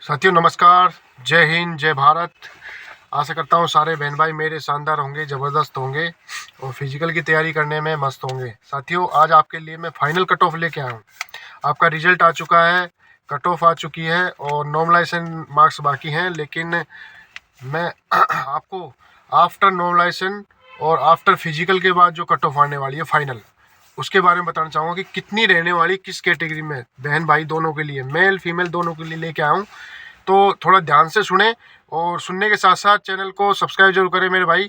साथियों नमस्कार, जय हिंद, जय भारत। आशा करता हूँ सारे बहन भाई मेरे शानदार होंगे, ज़बरदस्त होंगे और फिजिकल की तैयारी करने में मस्त होंगे। साथियों आज आपके लिए मैं फाइनल कट ऑफ लेके आया हूँ। आपका रिजल्ट आ चुका है, कट ऑफ आ चुकी है और नॉर्मलाइजेशन मार्क्स बाकी हैं, लेकिन मैं आपको आफ्टर नॉर्मलाइजेशन और आफ्टर फिजिकल के बाद जो कट ऑफ आने वाली है फाइनल, उसके बारे में बताना चाहूँगा कि कितनी रहने वाली, किस कैटेगरी में, बहन भाई दोनों के लिए, मेल फीमेल दोनों के लिए लेके आया हूँ। तो थोड़ा ध्यान से सुने और सुनने के साथ साथ चैनल को सब्सक्राइब जरूर करें मेरे भाई,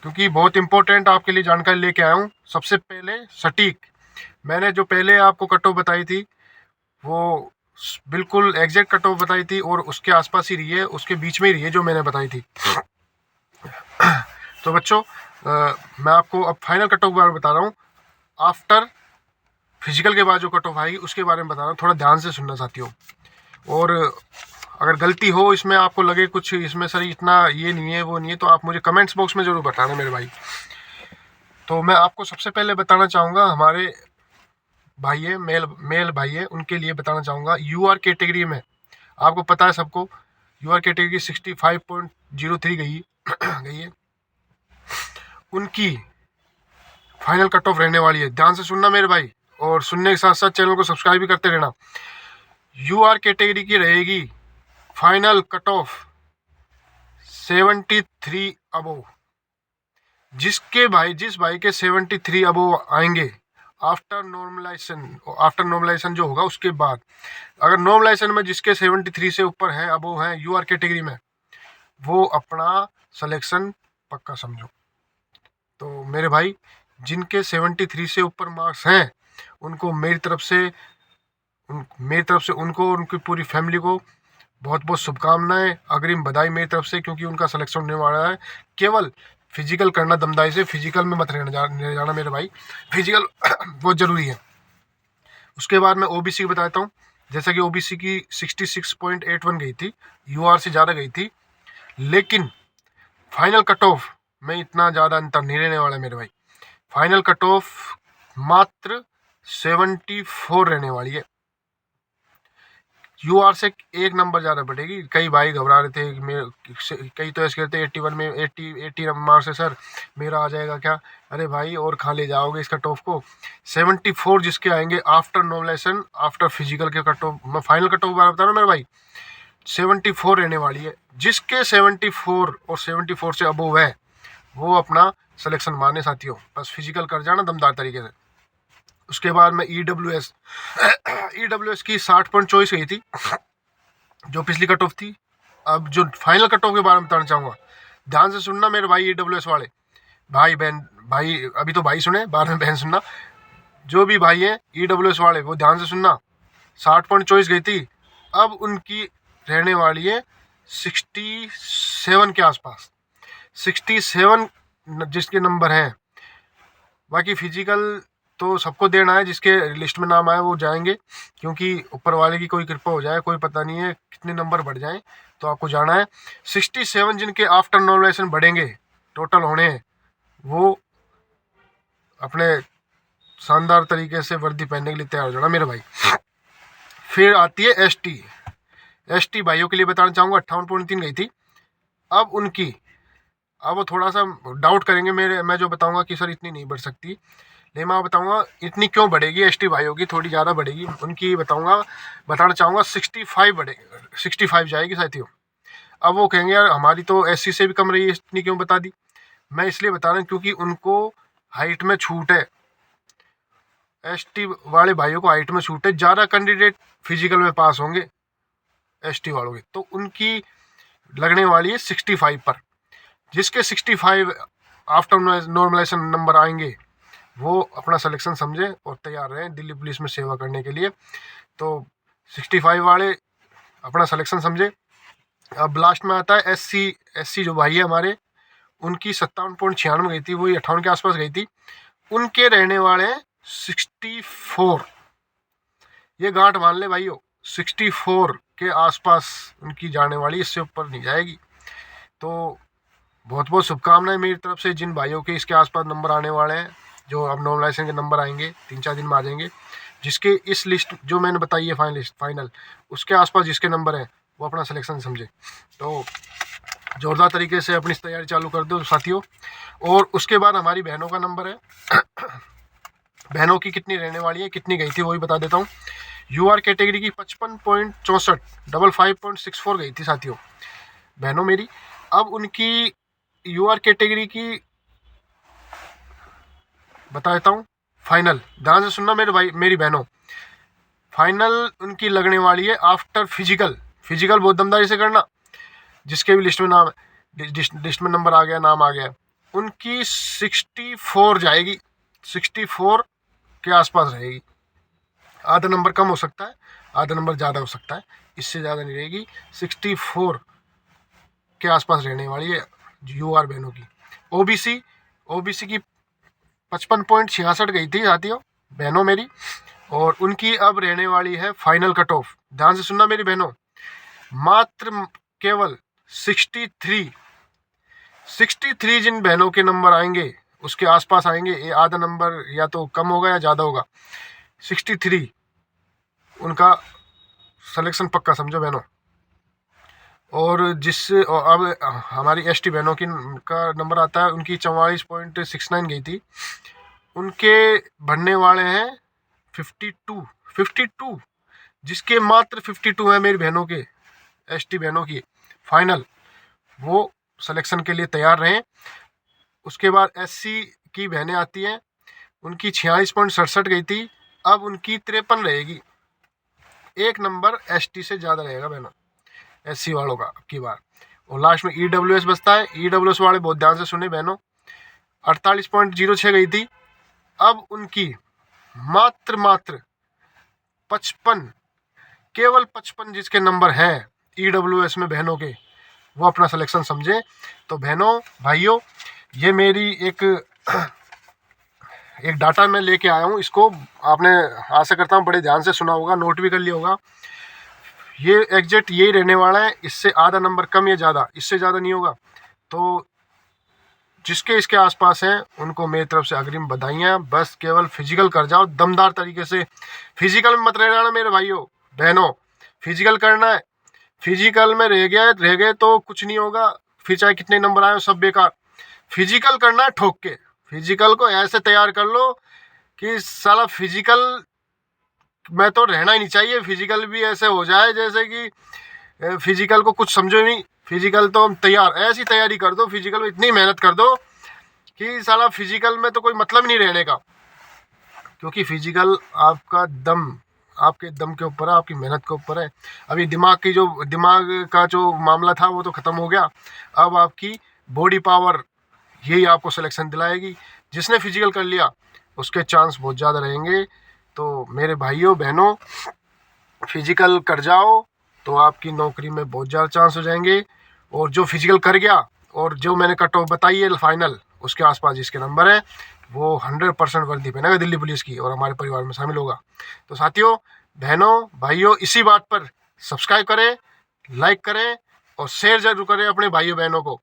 क्योंकि बहुत इंपॉर्टेंट आपके लिए जानकारी लेके आया हूँ। सबसे पहले सटीक, मैंने जो पहले आपको कट ऑफ बताई थी वो बिल्कुल एग्जैक्ट कट ऑफ बताई थी और उसके आसपास ही रही है, उसके बीच में ही रही है जो मैंने बताई थी। तो बच्चों मैं आपको अब फाइनल कट ऑफ के बारे में बता रहा हूँ। आफ्टर फिजिकल के बाद जो कट ऑफ आएगी उसके बारे में बता रहा हूँ, थोड़ा ध्यान से सुनना साथियों। और अगर गलती हो इसमें, आपको लगे कुछ इसमें सर इतना ये नहीं है वो नहीं है, तो आप मुझे कमेंट्स बॉक्स में ज़रूर बताना मेरे भाई। तो मैं आपको सबसे पहले बताना चाहूँगा, हमारे भाई है मेल भाई है, उनके लिए बताना चाहूँगा यूआर कैटेगरी में। आपको पता है सबको, यूआर कैटेगरी 65.03 गई है। उनकी फाइनल कट ऑफ रहने वाली है। ध्यान से सुनना मेरे भाई, और सुनने के साथ साथ चैनल को सब्सक्राइब भी करते रहना। यूआर कैटेगरी की रहेगी फाइनल कट ऑफ 73 अबोव। जिस भाई के 73 अबोव आएंगे आफ्टर नॉर्मलाइजेशन जो होगा उसके बाद, अगर नॉर्मलाइजेशन में जिसके 73 से ऊपर है, अबोव है यूआर कैटेगरी में, वो अपना सिलेक्शन पक्का समझो। तो मेरे भाई जिनके 73 से ऊपर मार्क्स हैं उनको मेरी तरफ से उनको, उनकी पूरी फैमिली को बहुत बहुत शुभकामनाएं, अग्रिम बधाई मेरी तरफ से, क्योंकि उनका सिलेक्शन होने वाला है। केवल फिजिकल करना दमदाई से, फिजिकल में मत रहने जाना मेरे भाई, फिजिकल बहुत ज़रूरी है। उसके बाद मैं ओबीसी बताता हूँ। जैसा कि ओबीसी की 66.81 गई थी, यूआर से ज़्यादा गई थी, लेकिन फाइनल कट ऑफ में इतना ज़्यादा अंतर नहीं रहने वाला मेरे भाई। फाइनल कट ऑफ मात्र 74 रहने वाली है। यूआर से एक नंबर ज़्यादा बढ़ेगी। कई भाई घबरा रहे थे, कई तो ऐसे कहते 81 में 80 मार्क्स है सर, मेरा आ जाएगा क्या? अरे भाई और खा ले जाओगे इस कट ऑफ को। 74 जिसके आएंगे आफ्टर नॉर्मलाइजेशन, आफ्टर फिजिकल के कट ऑफ, मैं फाइनल कट ऑफ बारे बता रहा हूँ मेरे भाई, 74 रहने वाली है। जिसके 74 और 74 से अबोव है वो अपना सिलेक्शन माने साथियों, बस फिजिकल कर जाना दमदार तरीके से। उसके बाद में ईडब्ल्यूएस की 60.24 गई थी जो पिछली कट ऑफ थी। अब जो फाइनल कट ऑफ के बारे में बताना चाहूँगा, ध्यान से सुनना मेरे भाई, ईडब्ल्यूएस वाले भाई बहन, भाई अभी तो भाई सुने, बाद में बहन सुनना। जो भी भाई हैं ईडब्ल्यूएस वाले वो ध्यान से सुनना। 60.24 गई थी, अब उनकी रहने वाली है 67 के आसपास। 67 जिसके नंबर हैं। बाकी फिजिकल तो सबको देना है, जिसके लिस्ट में नाम आए वो जाएंगे, क्योंकि ऊपर वाले की कोई कृपा हो जाए, कोई पता नहीं है कितने नंबर बढ़ जाएं, तो आपको जाना है। 67 जिनके आफ्टर नॉर्मलाइजेशन बढ़ेंगे टोटल होने हैं, वो अपने शानदार तरीके से वर्दी पहनने के लिए तैयार हो जाना मेरे भाई। फिर आती है एसटी भाइयों के लिए बताना चाहूँगा, 58.3 गई थी। अब उनकी, अब वो थोड़ा सा डाउट करेंगे मैं जो बताऊंगा कि सर इतनी नहीं बढ़ सकती, लेकिन मैं बताऊंगा इतनी क्यों बढ़ेगी। एसटी भाइयों की थोड़ी ज़्यादा बढ़ेगी, उनकी बताना चाहूँगा 65 बढ़ेगी, 65 जाएगी साथियों। अब वो कहेंगे यार हमारी तो एससी से भी कम रही है, इतनी क्यों बता दी? मैं इसलिए बता रहा हूँ क्योंकि उनको हाइट में छूट है। एसटी वाले भाइयों को हाइट में छूट है, ज़्यादा कैंडिडेट फिजिकल में पास होंगे एसटी वालों के, तो उनकी लगने वाली है 65 पर। जिसके 65 आफ्टर नॉर्मलाइजेशन नंबर आएंगे वो अपना सिलेक्शन समझे और तैयार रहें दिल्ली पुलिस में सेवा करने के लिए। तो 65 वाले अपना सिलेक्शन समझे। अब लास्ट में आता है एससी जो भाई है हमारे, उनकी 57.96 गई थी, वही 58 के आसपास गई थी। उनके रहने वाले हैं 64। ये गांठ मान ले भाइयों, 64 के आसपास उनकी जाने वाली, इससे ऊपर नहीं जाएगी। तो बहुत बहुत शुभकामनाएं मेरी तरफ से जिन भाइयों के इसके आसपास नंबर आने वाले हैं, जो अब नॉर्मलाइजेशन के नंबर आएंगे 3-4 दिन में आ जाएंगे। जिसके इस लिस्ट जो मैंने बताई है फाइनल, उसके आसपास जिसके नंबर हैं वो अपना सिलेक्शन समझे। तो ज़ोरदार तरीके से अपनी तैयारी चालू कर दो साथियों। और उसके बाद हमारी बहनों का नंबर है बहनों की कितनी रहने वाली है, कितनी गई थी वो भी बता देता हूँ। यूआर कैटेगरी की 55.64 55.64 गई थी साथियों बहनों मेरी। अब उनकी यूआर कैटेगरी की बता देता हूँ फाइनल, ध्यान से सुनना मेरे भाई मेरी बहनों। फाइनल उनकी लगने वाली है आफ्टर फिजिकल। फिजिकल बहुत दमदारी से करना, जिसके भी लिस्ट में नाम लिस्ट में नंबर आ गया, नाम आ गया, उनकी 64 जाएगी, 64 के आसपास रहेगी। आधा नंबर कम हो सकता है, आधा नंबर ज़्यादा हो सकता है, इससे ज़्यादा नहीं रहेगी। 64 के आसपास रहने वाली है यूआर बहनों की। ओबीसी की 55.66 गई थी साथियों बहनों मेरी, और उनकी अब रहने वाली है फाइनल कट ऑफ। ध्यान से सुनना मेरी बहनों, मात्र केवल 63 जिन बहनों के नंबर आएंगे उसके आसपास आएंगे, ये आधा नंबर या तो कम होगा या ज़्यादा होगा। 63 उनका सिलेक्शन पक्का समझो बहनों। और अब हमारी एसटी बहनों की का नंबर आता है, उनकी 44.69 गई थी, उनके बढ़ने वाले हैं 52 जिसके मात्र 52 है मेरी बहनों के, एसटी बहनों की फाइनल, वो सिलेक्शन के लिए तैयार रहें। उसके बाद एससी की बहनें आती हैं, उनकी 46.67 गई थी, अब उनकी 53 रहेगी, एक नंबर एसटी से ज़्यादा रहेगा बहनों एससी वालों का की बार। और लास्ट में ईडब्ल्यूएस बचता है, ईडब्ल्यूएस वाले बहुत ध्यान से सुने बहनों, 48.06 गई थी, अब उनकी मात्र 55, केवल 55 जिसके नंबर हैं ईडब्ल्यूएस में बहनों के, वो अपना सिलेक्शन समझे। तो बहनों भाइयों, ये मेरी एक डाटा मैं लेके आया हूँ, इसको आपने आशा करता हूँ बड़े ध्यान से सुना होगा, नोट भी कर लिया होगा। ये एग्जैक्ट यही रहने वाला है, इससे आधा नंबर कम या ज़्यादा, इससे ज़्यादा नहीं होगा। तो जिसके इसके आसपास हैं उनको मेरी तरफ से अग्रिम बधाइयाँ। बस केवल फिजिकल कर जाओ दमदार तरीके से, फिजिकल में मत रह जाना मेरे भाइयों बहनों, फिजिकल करना है। फिजिकल में रह गए तो कुछ नहीं होगा, फिर चाहे कितने नंबर आए सब बेकार। फिजिकल करना है ठोक के, फिजिकल को ऐसे तैयार कर लो कि साला फिजिकल में तो रहना ही नहीं चाहिए, फिजिकल भी ऐसे हो जाए जैसे कि फिजिकल को कुछ समझो ही नहीं। फिजिकल तो हम तैयार, ऐसी तैयारी कर दो, फिजिकल में इतनी मेहनत कर दो कि साला फिजिकल में तो कोई मतलब नहीं रहने का, क्योंकि फिजिकल आपका दम, आपके दम के ऊपर है, आपकी मेहनत के ऊपर है। अभी दिमाग का जो मामला था वो तो ख़त्म हो गया, अब आपकी बॉडी पावर यही आपको सिलेक्शन दिलाएगी। जिसने फिजिकल कर लिया उसके चांस बहुत ज़्यादा रहेंगे। तो मेरे भाइयों बहनों, फिजिकल कर जाओ तो आपकी नौकरी में बहुत ज़्यादा चांस हो जाएंगे। और जो फिजिकल कर गया और जो मैंने कट ऑफ बताई है फाइनल, उसके आसपास जिसके नंबर है वो 100% वर्दी पहनेगा दिल्ली पुलिस की और हमारे परिवार में शामिल होगा। तो साथियों बहनों भाइयों, इसी बात पर सब्सक्राइब करें, लाइक करें और शेयर जरूर करें अपने भाइयों बहनों को,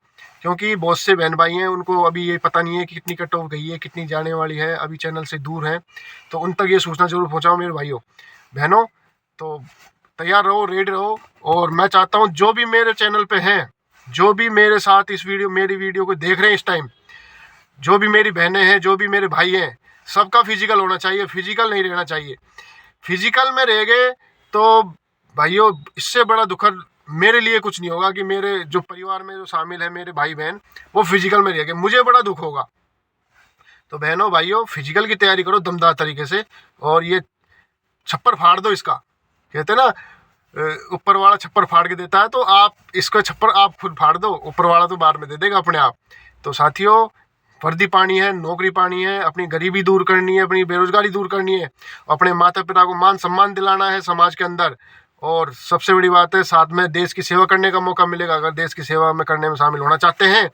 क्योंकि बहुत से बहन भाई हैं उनको अभी ये पता नहीं है कि कितनी कट ऑफ गई है, कितनी जाने वाली है, अभी चैनल से दूर हैं। तो उन तक ये सूचना जरूर पहुँचाओ मेरे भाइयों बहनों। तो तैयार रहो, रेडी रहो। और मैं चाहता हूँ जो भी मेरे चैनल पे हैं, जो भी मेरे साथ मेरी वीडियो को देख रहे हैं इस टाइम, जो भी मेरी बहनें हैं, जो भी मेरे भाई हैं, सबका फिजिकल होना चाहिए, फिजिकल नहीं रहना चाहिए। फिजिकल में रह गए तो भाइयों इससे बड़ा दुखद मेरे लिए कुछ नहीं होगा कि मेरे जो परिवार में जो शामिल है मेरे भाई बहन वो फिजिकल में रह गए, मुझे बड़ा दुख होगा। तो बहनों भाइयों फिजिकल की तैयारी करो दमदार तरीके से, और ये छप्पर फाड़ दो इसका, कहते हैं ना ऊपर वाला छप्पर फाड़ के देता है, तो आप इसका छप्पर आप खुद फाड़ दो, ऊपर वाला तो बाद में दे देगा अपने आप। तो साथियों वर्दी पानी है, नौकरी पानी है, अपनी गरीबी दूर करनी है, अपनी बेरोजगारी दूर करनी है, अपने माता पिता को मान सम्मान दिलाना है समाज के अंदर। और सबसे बड़ी बात है साथ में देश की सेवा करने का मौका मिलेगा। अगर देश की सेवा में करने में शामिल होना चाहते हैं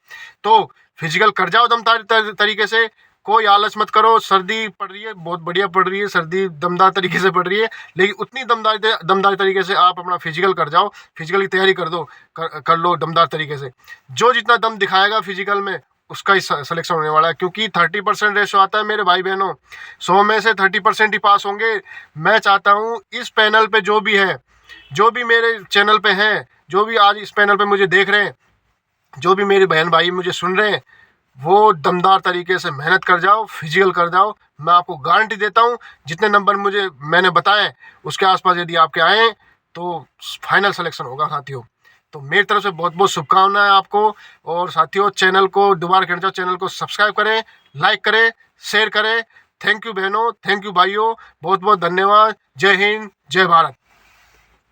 तो फिजिकल कर जाओ दमदार तरीके से, कोई आलस मत करो। सर्दी पड़ रही है, बहुत बढ़िया पड़ रही है सर्दी, दमदार तरीके से पड़ रही है, लेकिन उतनी दमदार तरीके से आप अपना फिजिकल कर जाओ, फिजिकल की तैयारी कर दो, कर लो दमदार तरीके से। जो जितना दम दिखाएगा फिजिकल में उसका ही सिलेक्शन होने वाला है, क्योंकि 30% रेशो आता है मेरे भाई बहनों, 100 में से 30% ही पास होंगे। मैं चाहता हूँ इस पैनल पे जो भी है जो भी मेरे चैनल पे हैं, जो भी आज इस पैनल पे मुझे देख रहे हैं, जो भी मेरी बहन भाई मुझे सुन रहे हैं, वो दमदार तरीके से मेहनत कर जाओ, फिजिकल कर जाओ। मैं आपको गारंटी देता हूँ, जितने नंबर मैंने बताए उसके आसपास यदि आपके आए तो फाइनल सिलेक्शन होगा साथियों। तो मेरी तरफ से बहुत बहुत शुभकामनाएं आपको। और साथियों, चैनल को दोबारा कहना चाहूँ, चैनल को सब्सक्राइब करें, लाइक करें, शेयर करें। थैंक यू बहनों, थैंक यू भाइयों, बहुत बहुत धन्यवाद। जय हिंद, जय भारत।